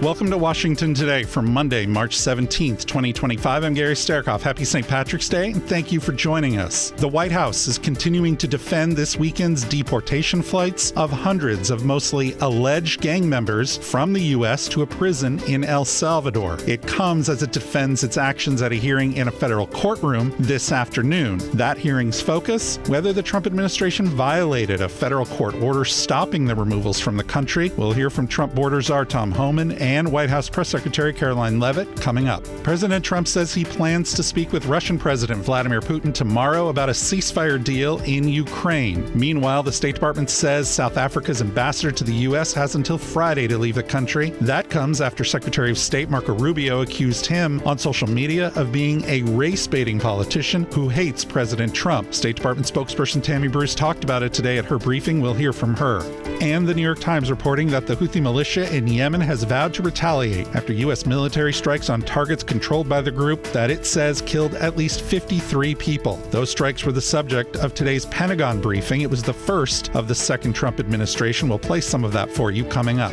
Welcome to Washington Today for Monday, March 17th, 2025. I'm Gary Sterkoff. Happy St. Patrick's Day, and thank you for joining us. The White House is continuing to defend this weekend's deportation flights of hundreds of mostly alleged gang members from the U.S. to a prison in El Salvador. It comes as it defends its actions at a hearing in a federal courtroom this afternoon. That hearing's focus, whether the Trump administration violated a federal court order stopping the removals from the country. We'll hear from Trump border czar Tom Homan and White House Press Secretary Karoline Leavitt coming up. President Trump says he plans to speak with Russian President Vladimir Putin tomorrow about a ceasefire deal in Ukraine. Meanwhile, the State Department says South Africa's ambassador to the U.S. has until Friday to leave the country. That comes after Secretary of State Marco Rubio accused him on social media of being a race-baiting politician who hates President Trump. State Department spokesperson Tammy Bruce talked about it today at her briefing. We'll hear from her. And the New York Times reporting that the Houthi militia in Yemen has vowed to retaliate after U.S. military strikes on targets controlled by the group that it says killed at least 53 people. Those strikes were the subject of today's Pentagon briefing. It was the first of the second Trump administration. We'll play some of that for you coming up.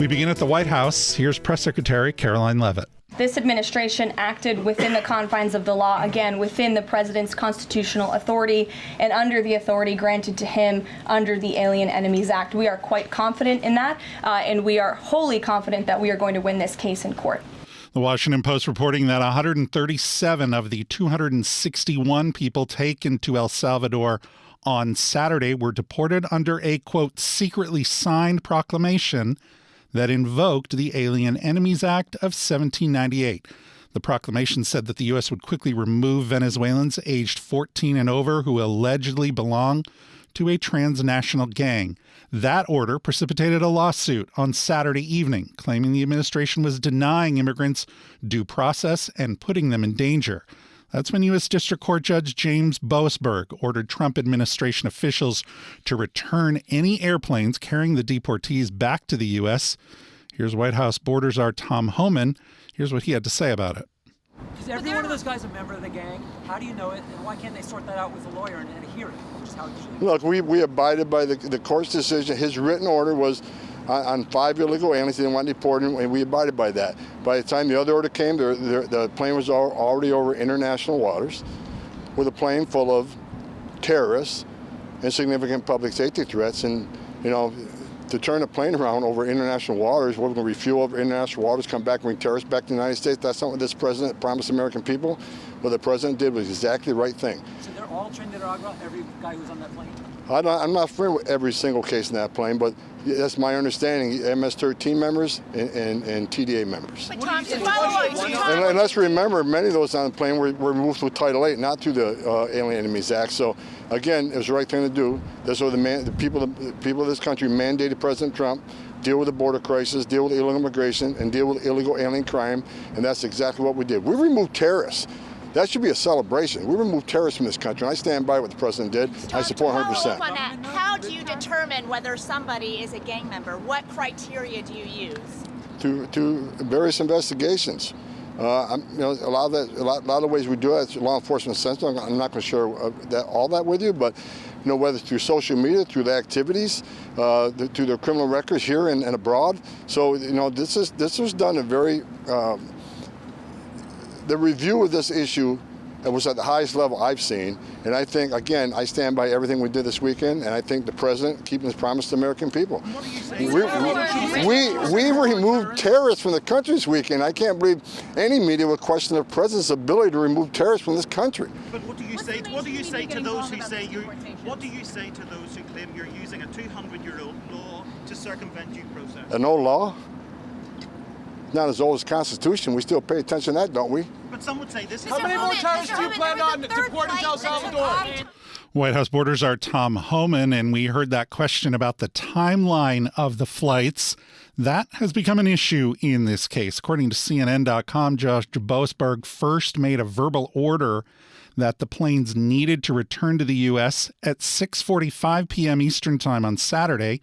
We begin at the White House. Here's Press Secretary Karoline Leavitt. This administration acted within the confines of the law, again, within the president's constitutional authority and under the authority granted to him under the Alien Enemies Act. We are quite confident in that, and we are wholly confident that we are going to win this case in court. The Washington Post reporting that 137 of the 261 people taken to El Salvador on Saturday were deported under a, quote, secretly signed proclamation that invoked the Alien Enemies Act of 1798. The proclamation said that the U.S. would quickly remove Venezuelans aged 14 and over who allegedly belong to a transnational gang. That order precipitated a lawsuit on Saturday evening, claiming the administration was denying immigrants due process and putting them in danger. That's when U.S. District Court Judge James Boasberg ordered Trump administration officials to return any airplanes carrying the deportees back to the U.S. Here's White House border czar Tom Homan. Here's what he had to say about it. Is every one of those guys a member of the gang? How do you know it, and why can't they sort that out with a lawyer and a hearing, which is how it should be? Look, we abided by the court's decision. His written order was on 5 illegal aliens. They didn't want to deport them, and we abided by that. By the time the other order came, the plane was already over international waters with a plane full of terrorists and significant public safety threats. And, you know, to turn a plane around over international waters, we're going to refuel over international waters, come back and bring terrorists back to the United States. That's not what this president promised American people. What the president did was exactly the right thing. So they're all trained in Nicaragua, every guy who's on that plane? I'm not familiar with every single case in that plane, but that's my understanding. MS-13 members and TDA members. And let's remember, many of those on the plane were removed through Title VIII, not through the Alien Enemies Act. So, again, it was the right thing to do. That's what the people of this country mandated President Trump deal with the border crisis, deal with illegal immigration, and deal with illegal alien crime, and that's exactly what we did. We removed terrorists. That should be a celebration. We removed terrorists from this country, and I stand by what the president did. I support 100%. How do you determine whether somebody is a gang member? What criteria do you use? To various investigations. A lot of the ways we do it, it's law enforcement sensitive. I'm not going to share all that with you, but whether through social media, through the activities, through their criminal records here and abroad. So this was done a very. The review of this issue was at the highest level I've seen, and I think, again, I stand by everything we did this weekend, and I think the president keeping his promise to the American people. We removed terrorists from the country this weekend. I can't believe any media would question the president's ability to remove terrorists from this country. But what do you say? What do you say to those who say you? What do you say to those who claim you're using a 200-year-old law to circumvent due process? An old law? Not as old as the Constitution. We still pay attention to that, don't we? But some would say this is... How many more terrorists do you plan on deporting to El Salvador? White House border czar Tom Homan, and we heard that question about the timeline of the flights. That has become an issue in this case. According to CNN.com, Judge Boasberg first made a verbal order that the planes needed to return to the U.S. at 6:45 p.m. Eastern Time on Saturday.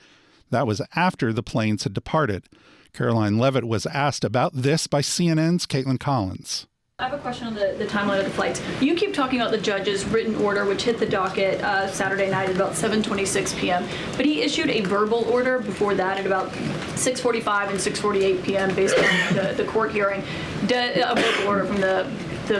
That was after the planes had departed. Karoline Leavitt was asked about this by CNN's Caitlin Collins. I have a question on the timeline of the flights. You keep talking about the judge's written order, which hit the docket Saturday night at about 7:26 p.m., but he issued a verbal order before that at about 6:45 and 6:48 p.m. based on the court hearing, a verbal order from the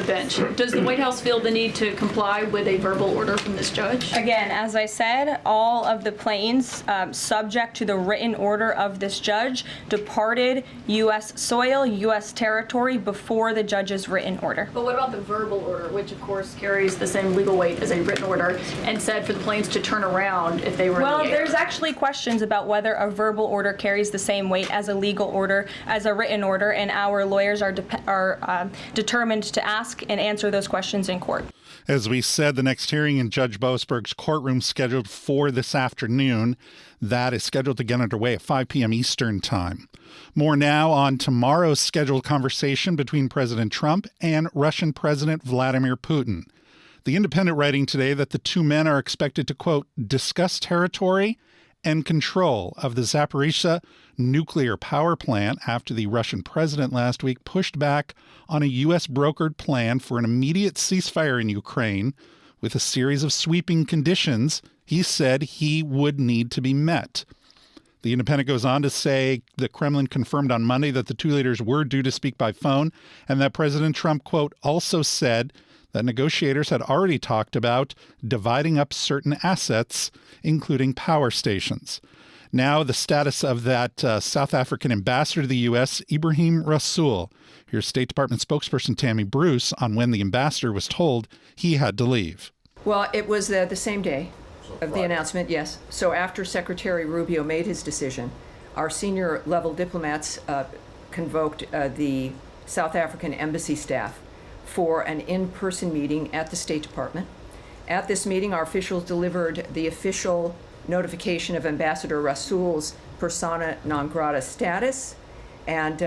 bench. Does the White House feel the need to comply with a verbal order from this judge? Again, as I said, all of the planes subject to the written order of this judge departed U.S. soil, U.S. territory before the judge's written order. But what about the verbal order, which of course carries the same legal weight as a written order, and said for the planes to turn around if they were in the air? There's actually questions about whether a verbal order carries the same weight as a legal order, as a written order, and our lawyers are determined to ask and answer those questions in court. As we said, the next hearing in Judge Boasberg's courtroom scheduled for this afternoon. That is scheduled to get underway at 5 p.m. Eastern Time. More now on tomorrow's scheduled conversation between President Trump and Russian President Vladimir Putin. The Independent writing today that the two men are expected to, quote, discuss territory and control of the Zaporizhzhia nuclear power plant after the Russian president last week pushed back on a U.S.-brokered plan for an immediate ceasefire in Ukraine with a series of sweeping conditions he said he would need to be met. The Independent goes on to say the Kremlin confirmed on Monday that the two leaders were due to speak by phone and that President Trump, quote, also said that negotiators had already talked about dividing up certain assets, including power stations. Now, the status of that South African ambassador to the U.S., Ibrahim Rasool. Here's State Department spokesperson Tammy Bruce on when the ambassador was told he had to leave. Well, it was the same day of the announcement, yes. So after Secretary Rubio made his decision, our senior level diplomats convoked the South African embassy staff for an in-person meeting at the State Department. At this meeting, our officials delivered the official notification of Ambassador Rasool's persona non grata status, and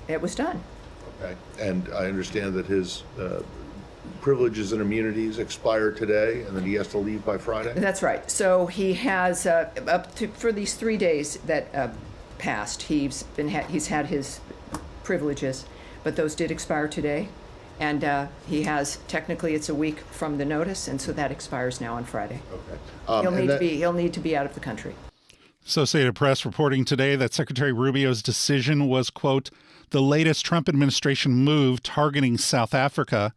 it was done. Okay, and I understand that his privileges and immunities expire today, and then he has to leave by Friday? That's right. So he has, for these 3 days that passed, he's had his privileges, but those did expire today. And he has, technically it's a week from the notice, and so that expires now on Friday. Okay. He'll need to be out of the country. Associated Press reporting today that Secretary Rubio's decision was, quote, the latest Trump administration move targeting South Africa.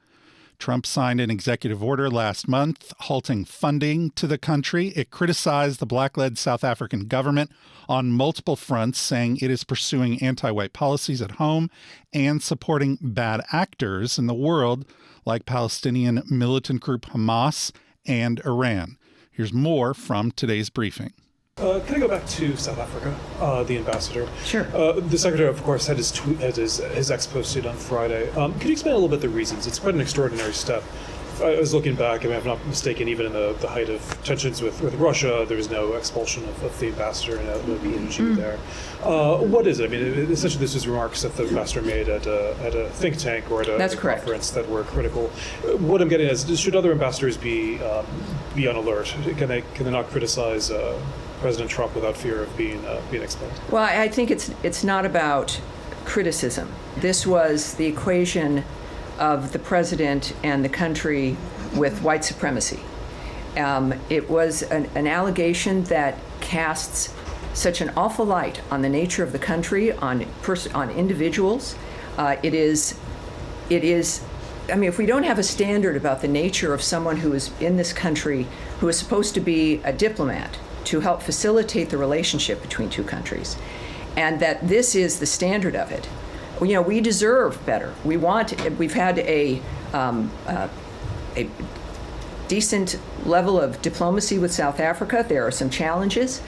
Trump signed an executive order last month halting funding to the country. It criticized the black-led South African government on multiple fronts, saying it is pursuing anti-white policies at home and supporting bad actors in the world like Palestinian militant group Hamas and Iran. Here's more from today's briefing. Can I go back to South Africa, the ambassador? Sure. The secretary, of course, had his ex posted on Friday. Could you explain a little bit the reasons? It's quite an extraordinary step. I was looking back, if I'm not mistaken, even in the height of tensions with Russia, there was no expulsion of the ambassador and no PNG there. What is it? I mean, essentially this was remarks that the ambassador made at a think tank or at a conference that were critical. What I'm getting at is, should other ambassadors be on alert? Can they not criticize President Trump without fear of being expelled? Well, I think it's not about criticism. This was the equation of the president and the country with white supremacy. It was an allegation that casts such an awful light on the nature of the country, on individuals. It is. I mean, if we don't have a standard about the nature of someone who is in this country, who is supposed to be a diplomat to help facilitate the relationship between two countries, and that this is the standard of it, you know, we deserve better. We've had a decent level of diplomacy with South Africa. There are some challenges,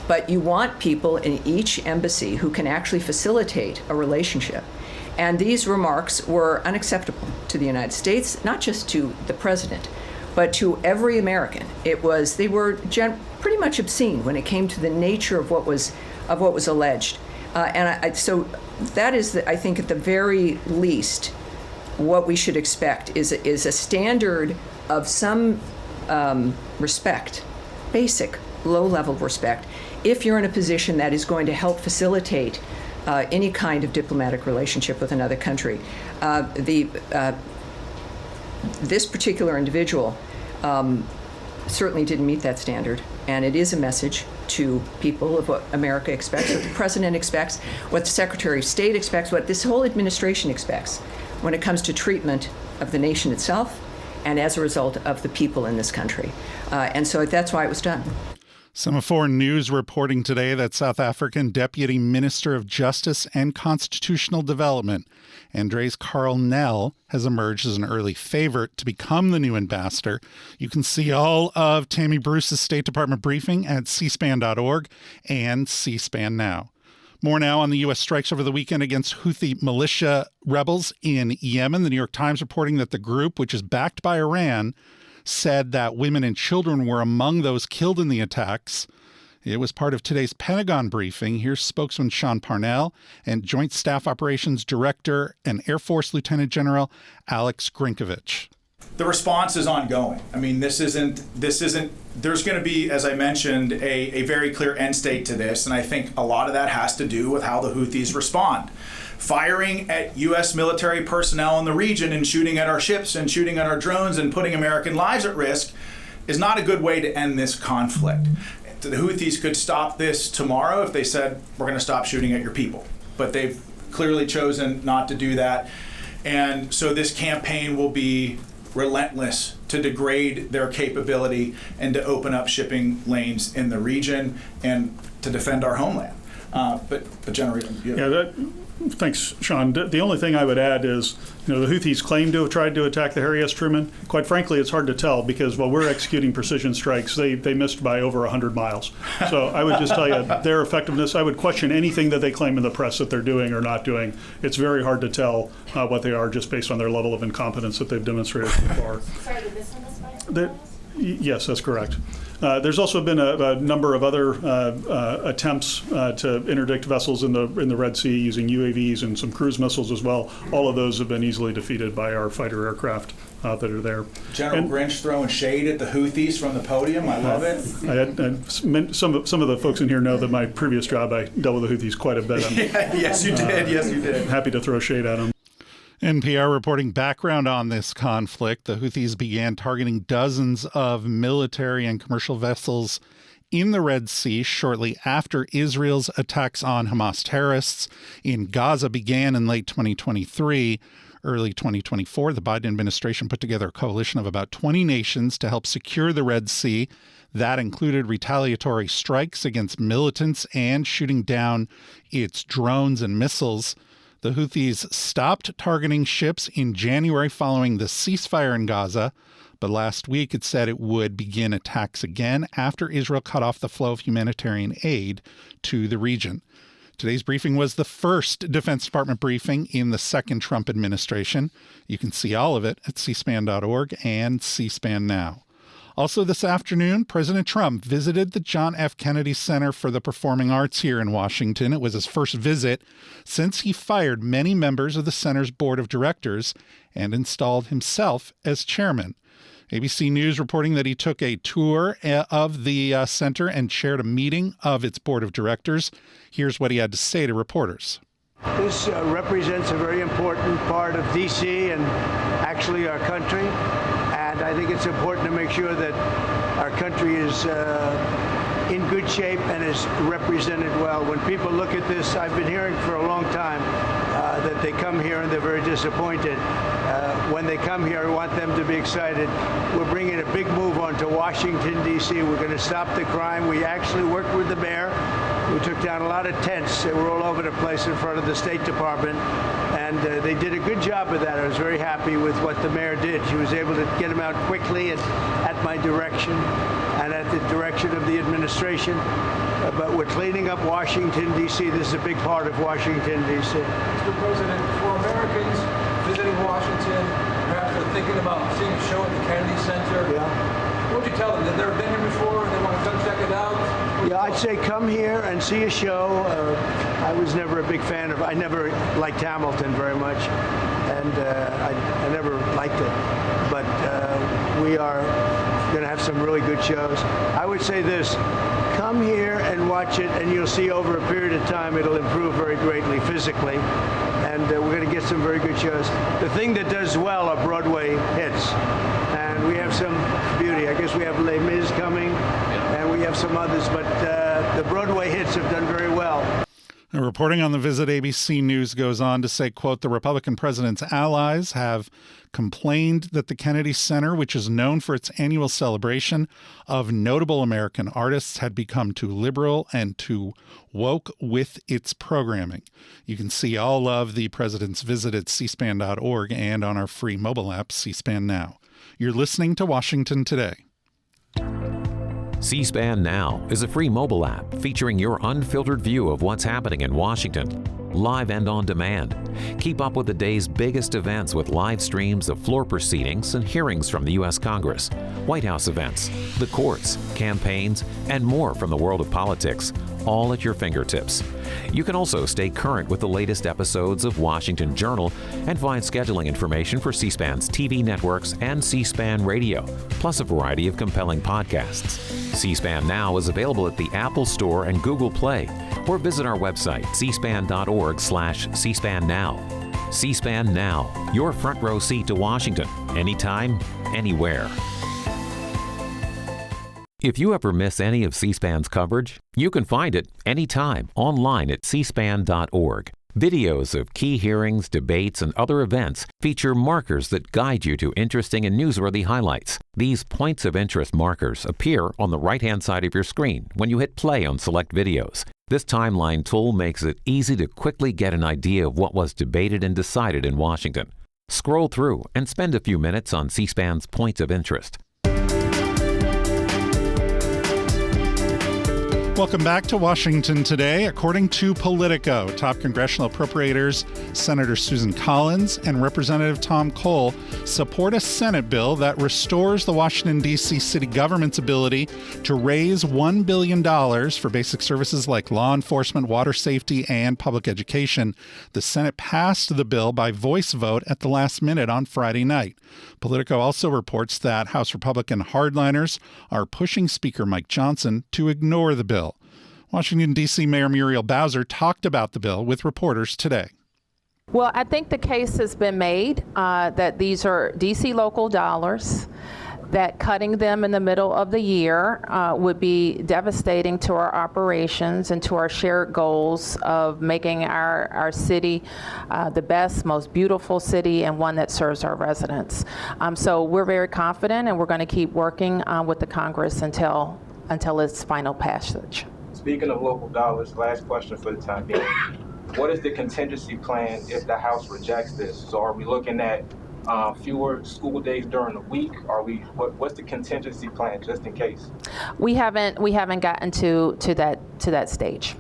but you want people in each embassy who can actually facilitate a relationship. And these remarks were unacceptable to the United States, not just to the president, but to every American. They were pretty much obscene when it came to the nature of what was alleged. So that is, I think, at the very least, what we should expect is a standard of some respect, basic, low-level respect, if you're in a position that is going to help facilitate any kind of diplomatic relationship with another country. This particular individual certainly didn't meet that standard. and it is a message to people of what America expects, what the president expects, what the Secretary of State expects, what this whole administration expects when it comes to treatment of the nation itself and as a result of the people in this country. And so that's why it was done. Semaphore News reporting today that South African Deputy Minister of Justice and Constitutional Development, Andries Karoline, has emerged as an early favorite to become the new ambassador. You can see all of Tammy Bruce's State Department briefing at cspan.org and C-SPAN Now. More now on the U.S. strikes over the weekend against Houthi militia rebels in Yemen. The New York Times reporting that the group, which is backed by Iran, said that women and children were among those killed in the attacks. It was part of today's Pentagon briefing. Here's spokesman Sean Parnell and Joint Staff Operations Director and Air Force Lieutenant General Alex Grinkovich. The response is ongoing. I mean, this isn't, there's going to be, as I mentioned, a very clear end state to this. And I think a lot of that has to do with how the Houthis respond. Firing at U.S. military personnel in the region and shooting at our ships and shooting at our drones and putting American lives at risk is not a good way to end this conflict. The Houthis could stop this tomorrow if they said, we're going to stop shooting at your people. But they've clearly chosen not to do that. And so this campaign will be relentless to degrade their capability and to open up shipping lanes in the region and to defend our homeland. But General, thanks, Sean. The only thing I would add is, the Houthis claim to have tried to attack the Harry S. Truman. Quite frankly, it's hard to tell because while we're executing precision strikes, they missed by over 100 miles. So I would just tell you their effectiveness, I would question anything that they claim in the press that they're doing or not doing. It's very hard to tell what they are just based on their level of incompetence that they've demonstrated so far. Sorry, did this one miss? Yes, that's correct. There's also been a number of other attempts to interdict vessels in the Red Sea using UAVs and some cruise missiles as well. All of those have been easily defeated by our fighter aircraft that are there. General Grinch throwing shade at the Houthis from the podium. I love it. Some of the folks in here know that my previous job, I dealt with the Houthis quite a bit. Yes, you did. Yes, you did. Happy to throw shade at them. NPR reporting background on this conflict. The Houthis began targeting dozens of military and commercial vessels in the Red Sea shortly after Israel's attacks on Hamas terrorists in Gaza began in late 2023. Early 2024, the Biden administration put together a coalition of about 20 nations to help secure the Red Sea. That included retaliatory strikes against militants and shooting down its drones and missiles. The Houthis stopped targeting ships in January following the ceasefire in Gaza, but last week it said it would begin attacks again after Israel cut off the flow of humanitarian aid to the region. Today's briefing was the first Defense Department briefing in the second Trump administration. You can see all of it at cspan.org and C-SPAN Now. Also this afternoon, President Trump visited the John F. Kennedy Center for the Performing Arts here in Washington. It was his first visit since he fired many members of the center's board of directors and installed himself as chairman. ABC News reporting that he took a tour of the center and chaired a meeting of its board of directors. Here's what he had to say to reporters. This represents a very important part of D.C. and actually our country. And I think it's important to make sure that our country is in good shape and is represented well. When people look at this, I've been hearing for a long time that they come here and they're very disappointed. When they come here, I want them to be excited. We're bringing a big move onto Washington, D.C. We're going to stop the crime. We actually worked with the mayor. We took down a lot of tents. They were all over the place in front of the State Department. And they did a good job with that. I was very happy with what the mayor did. She was able to get them out quickly at my direction and at the direction of the administration. But we're cleaning up Washington, D.C. This is a big part of Washington, D.C. Mr. President, for Americans visiting Washington, perhaps they're thinking about seeing a show at the Kennedy Center. Yeah. What would you tell them? They've never been here before and they want to come check it out? Yeah, I'd say come here and see a show. I was never a big fan of, I never liked Hamilton very much, and I never liked it. But we are going to have some really good shows. I would say this, come here and watch it, and you'll see over a period of time it'll improve very greatly physically. And we're going to get some very good shows. The thing that does well are Broadway hits. And we have some beauty. I guess we have Les Mis coming, and we have have some others, but the Broadway hits have done very well. And reporting on the visit, ABC News goes on to say, quote, the Republican president's allies have complained that the Kennedy Center, which is known for its annual celebration of notable American artists, had become too liberal and too woke with its programming. You can see all of the president's visit at cspan.org and on our free mobile app, C-SPAN Now. You're listening to Washington Today. C-SPAN Now is a free mobile app featuring your unfiltered view of what's happening in Washington, live and on demand. Keep up with the day's biggest events with live streams of floor proceedings and hearings from the U.S. Congress, White House events, the courts, campaigns, and more from the world of politics, all at your fingertips. You can also stay current with the latest episodes of Washington Journal and find scheduling information for C-SPAN's TV networks and C-SPAN Radio, plus a variety of compelling podcasts. C-SPAN Now is available at the Apple Store and Google Play, or visit our website, cspan.org/C-SPAN Now. C-SPAN Now, your front row seat to Washington, anytime, anywhere. If you ever miss any of C-SPAN's coverage, you can find it anytime online at cspan.org. Videos of key hearings, debates, and other events feature markers that guide you to interesting and newsworthy highlights. These points of interest markers appear on the right-hand side of your screen when you hit play on select videos. This timeline tool makes it easy to quickly get an idea of what was debated and decided in Washington. Scroll through and spend a few minutes on C-SPAN's points of interest. Welcome back to Washington Today. According to Politico, top congressional appropriators Senator Susan Collins and Representative Tom Cole support a Senate bill that restores the Washington, D.C. city government's ability to raise $1 billion for basic services like law enforcement, water safety, and public education. The Senate passed the bill by voice vote at the last minute on Friday night. Politico also reports that House Republican hardliners are pushing Speaker Mike Johnson to ignore the bill. Washington, D.C. Mayor Muriel Bowser talked about the bill with reporters today. Well, I think the case has been made that these are D.C. local dollars, that cutting them in the middle of the year would be devastating to our operations and to our shared goals of making our city the best, most beautiful city and one that serves our residents. So we're very confident, and we're going to keep working with the Congress until its final passage. Speaking of local dollars, last question for the time being. What is the contingency plan if the House rejects this? So are we looking at fewer school days during the week? What's the contingency plan just in case? We haven't gotten to that stage.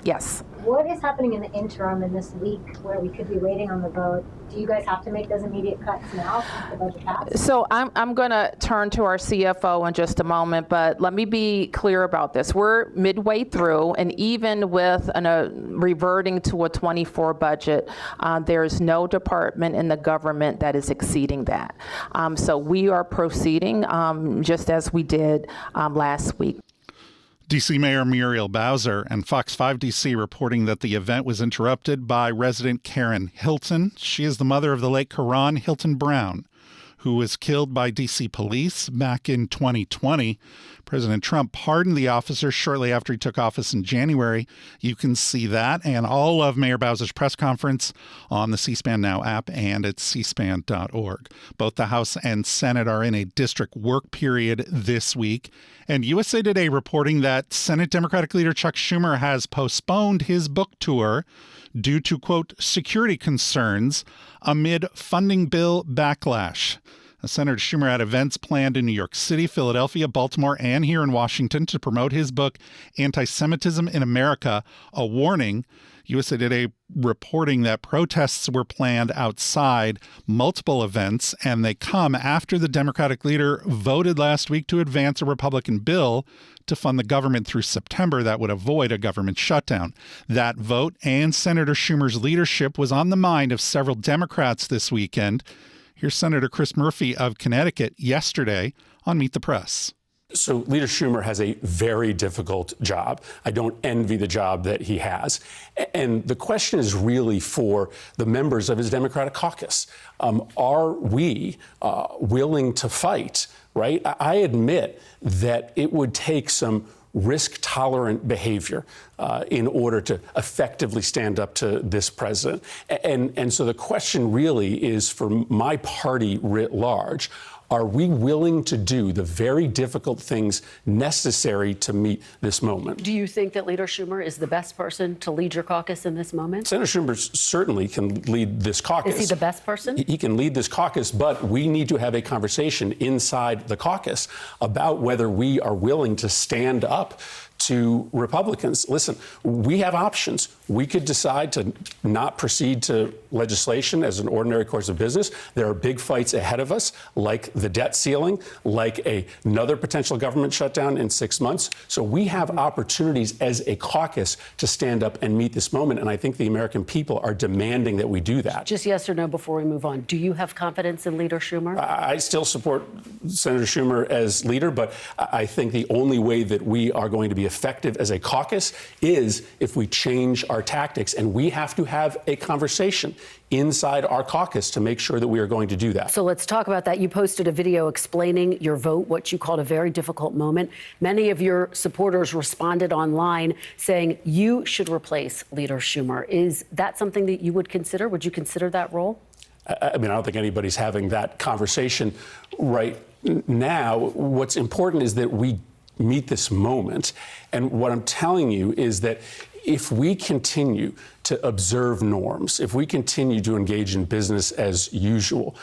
Yes. What is happening in the interim in this week where we could be waiting on the vote? Do you guys have to make those immediate cuts now since the budget passed? So I'm going to turn to our CFO in just a moment, but let me be clear about this. We're midway through, and even with reverting to a 24 budget, there's no department in the government that is exceeding that. So we are proceeding just as we did last week. D.C. Mayor Muriel Bowser and Fox 5 D.C. reporting that the event was interrupted by resident Karen Hilton. She is the mother of the late Karoline Hilton Brown, who was killed by D.C. police back in 2020. President Trump pardoned the officer shortly after he took office in January. You can see that and all of Mayor Bowser's press conference on the C-SPAN Now app and at cspan.org. Both the House and Senate are in a district work period this week. And USA Today reporting that Senate Democratic leader Chuck Schumer has postponed his book tour due to, quote, security concerns amid funding bill backlash. Senator Schumer had events planned in New York City, Philadelphia, Baltimore, and here in Washington to promote his book, Anti-Semitism in America, A Warning. USA Today reporting that protests were planned outside multiple events, and they come after the Democratic leader voted last week to advance a Republican bill to fund the government through September that would avoid a government shutdown. That vote and Senator Schumer's leadership was on the mind of several Democrats this weekend. Here's Senator Chris Murphy of Connecticut yesterday on Meet the Press. So Leader Schumer has a very difficult job. I don't envy the job that he has. And the question is really for the members of his Democratic caucus. Are we willing to fight, right? I admit that it would take some risk-tolerant behavior in order to effectively stand up to this president. And so the question really is, for my party writ large, are we willing to do the very difficult things necessary to meet this moment? Do you think that Leader Schumer is the best person to lead your caucus in this moment? Senator Schumer certainly can lead this caucus. Is he the best person? He can lead this caucus, but we need to have a conversation inside the caucus about whether we are willing to stand up to Republicans. Listen, we have options. We could decide to not proceed to legislation as an ordinary course of business. There are big fights ahead of us, like the debt ceiling, like another potential government shutdown in 6 months. So we have opportunities as a caucus to stand up and meet this moment. And I think the American people are demanding that we do that. Just yes or no before we move on. Do you have confidence in Leader Schumer? I still support Senator Schumer as leader, but I think the only way that we are going to be effective as a caucus is if we change our tactics, and we have to have a conversation inside our caucus to make sure that we are going to do that. So let's talk about that. You posted a video explaining your vote, what you called a very difficult moment. Many of your supporters responded online saying you should replace Leader Schumer. Is that something that you would consider? Would you consider that role? I mean, I don't think anybody's having that conversation right now. What's important is that we meet this moment. And what I'm telling you is that if we continue to observe norms, if we continue to engage in business as usual,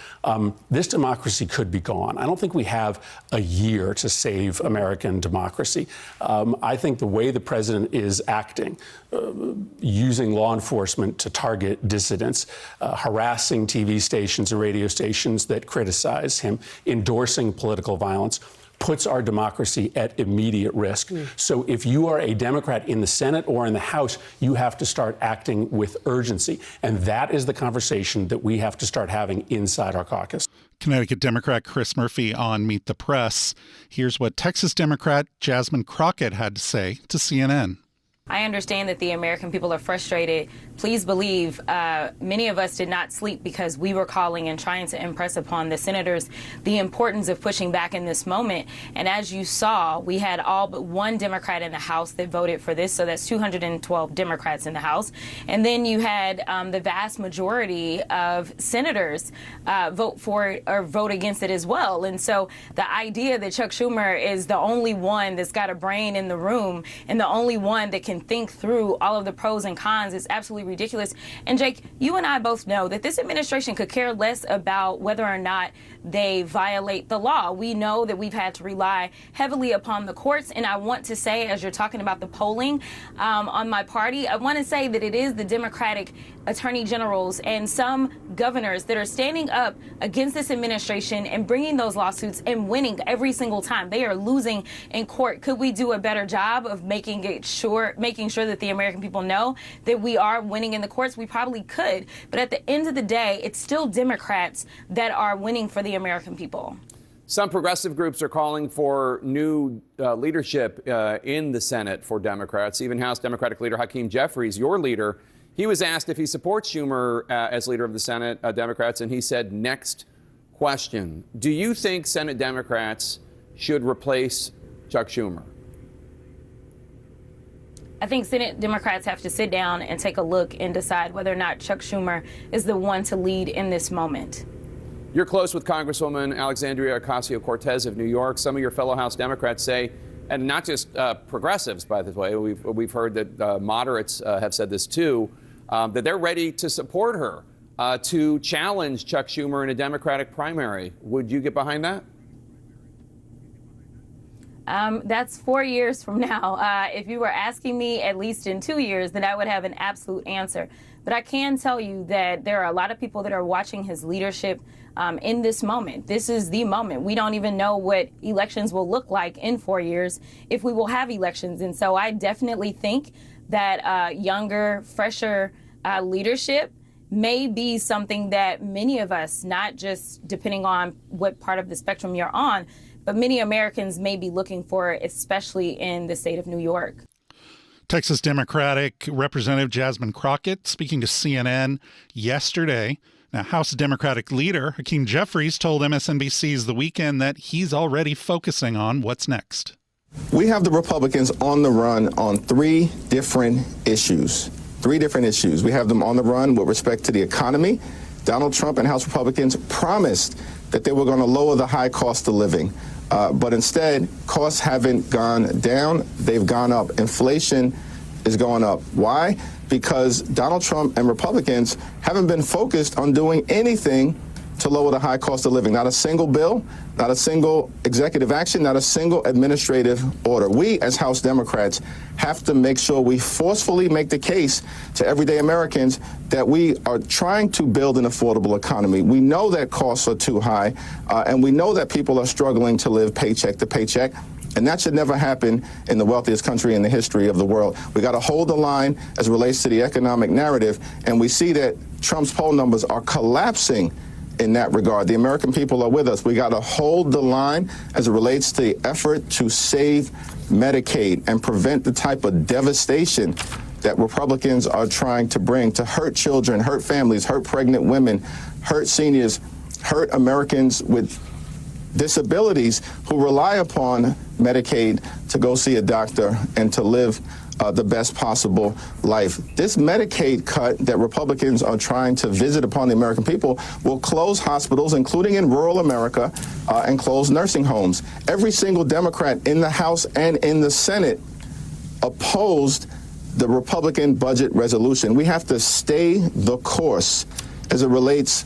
this democracy could be gone. I don't think we have a year to save American democracy. I think the way the president is acting, using law enforcement to target dissidents, harassing TV stations and radio stations that criticize him, endorsing political violence, puts our democracy at immediate risk. So if you are a Democrat in the Senate or in the House, you have to start acting with urgency. And that is the conversation that we have to start having inside our caucus. Connecticut Democrat Chris Murphy on Meet the Press. Here's what Texas Democrat Jasmine Crockett had to say to CNN. I understand that the American people are frustrated. Please believe many of us did not sleep because we were calling and trying to impress upon the senators the importance of pushing back in this moment. And as you saw, we had all but one Democrat in the House that voted for this. So that's 212 Democrats in the House. And then you had the vast majority of senators vote for it or vote against it as well. And so the idea that Chuck Schumer is the only one that's got a brain in the room and the only one that can think through all of the pros and cons is absolutely ridiculous. And Jake, you and I both know that this administration could care less about whether or not they violate the law. We know that we've had to rely heavily upon the courts. And I want to say, as you're talking about the polling on my party, I want to say that it is the Democratic attorney generals and some governors that are standing up against this administration and bringing those lawsuits and winning every single time. They are losing in court. Could we do a better job of making sure that the American people know that we are winning in the courts? We probably could. But at the end of the day, it's still Democrats that are winning for the American people. Some progressive groups are calling for new leadership in the Senate for Democrats. Even House Democratic leader Hakeem Jeffries, your leader, he was asked if he supports Schumer as leader of the Senate Democrats, and he said, next question. Do you think Senate Democrats should replace Chuck Schumer? I think Senate Democrats have to sit down and take a look and decide whether or not Chuck Schumer is the one to lead in this moment. You're close with Congresswoman Alexandria Ocasio-Cortez of New York. Some of your fellow House Democrats say, and not just progressives, by the way, we've heard that moderates have said this too, that they're ready to support her to challenge Chuck Schumer in a Democratic primary. Would you get behind that? That's 4 years from now. If you were asking me at least in 2 years, then I would have an absolute answer. But I can tell you that there are a lot of people that are watching his leadership in this moment. This is the moment. We don't even know what elections will look like in 4 years if we will have elections. And so I definitely think that younger, fresher leadership may be something that many of us, not just depending on what part of the spectrum you're on, but many Americans may be looking for, especially in the state of New York. Texas Democratic Representative Jasmine Crockett speaking to CNN yesterday. Now, House Democratic leader Hakeem Jeffries told MSNBC's The Weekend that he's already focusing on what's next. We have the Republicans on the run on three different issues. We have them on the run with respect to the economy. Donald Trump and House Republicans promised that they were going to lower the high cost of living. But instead, costs haven't gone down. They've gone up. Inflation is going up. Why? Because Donald Trump and Republicans haven't been focused on doing anything to lower the high cost of living. Not a single bill, not a single executive action, not a single administrative order. We, as House Democrats, have to make sure we forcefully make the case to everyday Americans that we are trying to build an affordable economy. We know that costs are too high, and we know that people are struggling to live paycheck to paycheck. And that should never happen in the wealthiest country in the history of the world. We got to hold the line as it relates to the economic narrative, and we see that Trump's poll numbers are collapsing in that regard. The American people are with us. We got to hold the line as it relates to the effort to save Medicaid and prevent the type of devastation that Republicans are trying to bring to hurt children, hurt families, hurt pregnant women, hurt seniors, hurt Americans with disabilities who rely upon Medicaid to go see a doctor and to live the best possible life. This Medicaid cut that Republicans are trying to visit upon the American people will close hospitals, including in rural America, and close nursing homes. Every single Democrat in the House and in the Senate opposed the Republican budget resolution. We have to stay the course as it relates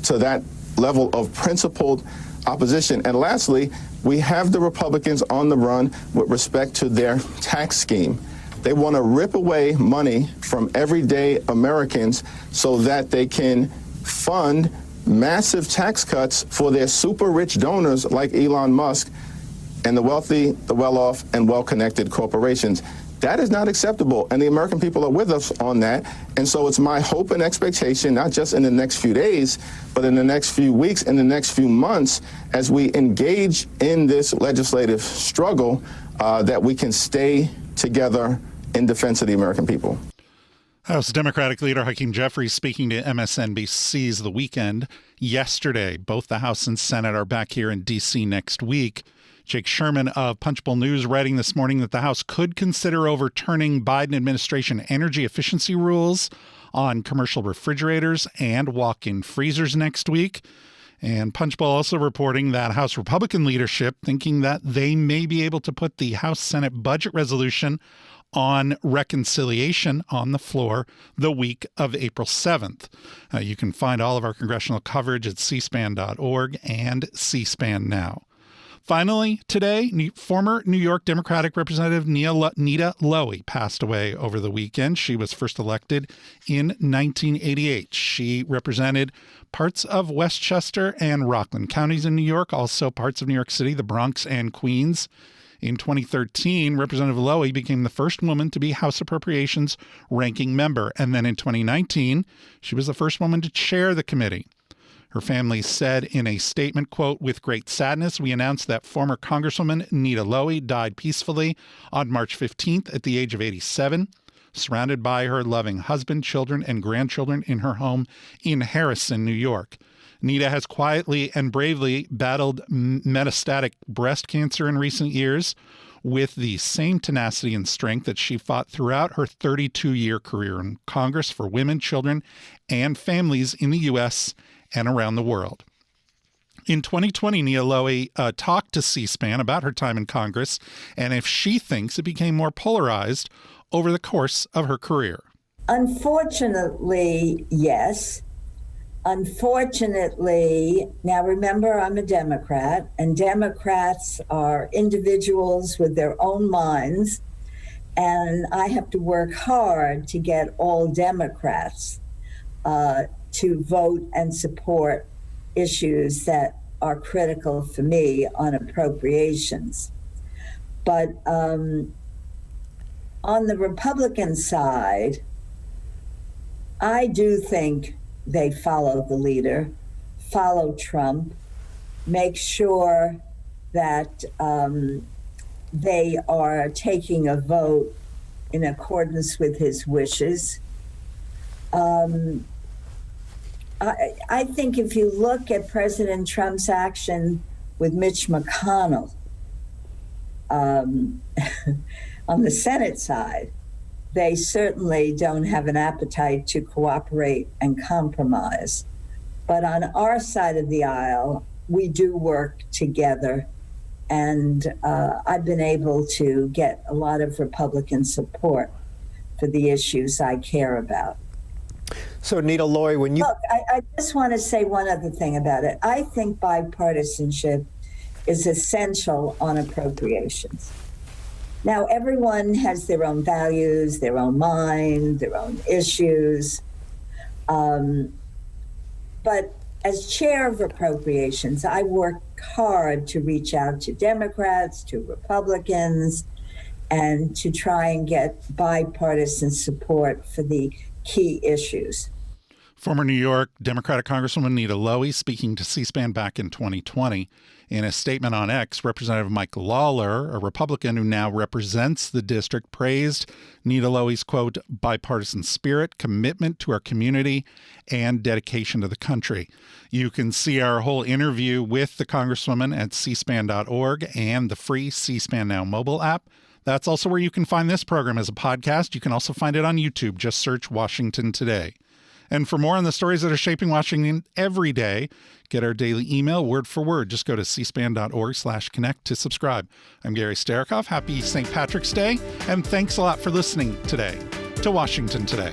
to that level of principled opposition. And lastly, we have the Republicans on the run with respect to their tax scheme. They want to rip away money from everyday Americans so that they can fund massive tax cuts for their super rich donors like Elon Musk and the wealthy, the well-off, and well-connected corporations. That is not acceptable, and the American people are with us on that. And so it's my hope and expectation, not just in the next few days, but in the next few weeks, in the next few months, as we engage in this legislative struggle, that we can stay together in defense of the American people. House Democratic leader Hakeem Jeffries speaking to MSNBC's The Weekend yesterday. Both the House and Senate are back here in D.C. next week. Jake Sherman of Punchbowl News writing this morning that the House could consider overturning Biden administration energy efficiency rules on commercial refrigerators and walk-in freezers next week. And Punchbowl also reporting that House Republican leadership thinking that they may be able to put the House-Senate budget resolution on reconciliation on the floor the week of April 7th. You can find all of our congressional coverage at cspan.org and C-SPAN Now. Finally, today, former New York Democratic Representative Nita Lowey passed away over the weekend. She was first elected in 1988. She represented parts of Westchester and Rockland counties in New York, also parts of New York City, the Bronx, and Queens. In 2013, Representative Lowey became the first woman to be House Appropriations ranking member. And then in 2019, she was the first woman to chair the committee. Her family said in a statement, quote, "With great sadness, we announce that former Congresswoman Nita Lowey died peacefully on March 15th at the age of 87, surrounded by her loving husband, children, and grandchildren in her home in Harrison, New York. Nita has quietly and bravely battled metastatic breast cancer in recent years with the same tenacity and strength that she fought throughout her 32-year career in Congress for women, children, and families in the U.S. and around the world." In 2020, Nita Lowey talked to C-SPAN about her time in Congress and if she thinks it became more polarized over the course of her career. Unfortunately, yes. Unfortunately, now remember, I'm a Democrat, and Democrats are individuals with their own minds, and I have to work hard to get all Democrats to vote and support issues that are critical for me on appropriations. But on the Republican side, I do think they follow the leader, follow Trump, make sure that they are taking a vote in accordance with his wishes. I think if you look at President Trump's action with Mitch McConnell, on the Senate side, they certainly don't have an appetite to cooperate and compromise. But on our side of the aisle, we do work together. And I've been able to get a lot of Republican support for the issues I care about. So, Nita, Lowey, when you... Look, I just want to say one other thing about it. I think bipartisanship is essential on appropriations. Now, everyone has their own values, their own mind, their own issues. But as chair of appropriations, I work hard to reach out to Democrats, to Republicans, and to try and get bipartisan support for the key issues. Former New York Democratic Congresswoman Nita Lowey speaking to C-SPAN back in 2020. In a statement on X, Representative Mike Lawler, a Republican who now represents the district, praised Nita Lowey's, quote, bipartisan spirit, commitment to our community, and dedication to the country. You can see our whole interview with the Congresswoman at cspan.org and the free C-SPAN Now mobile app. That's also where you can find this program as a podcast. You can also find it on YouTube. Just search Washington Today. And for more on the stories that are shaping Washington every day, get our daily email word for word. Just go to cspan.org/connect to subscribe. I'm Gary Starakoff. Happy St. Patrick's Day. And thanks a lot for listening today to Washington Today.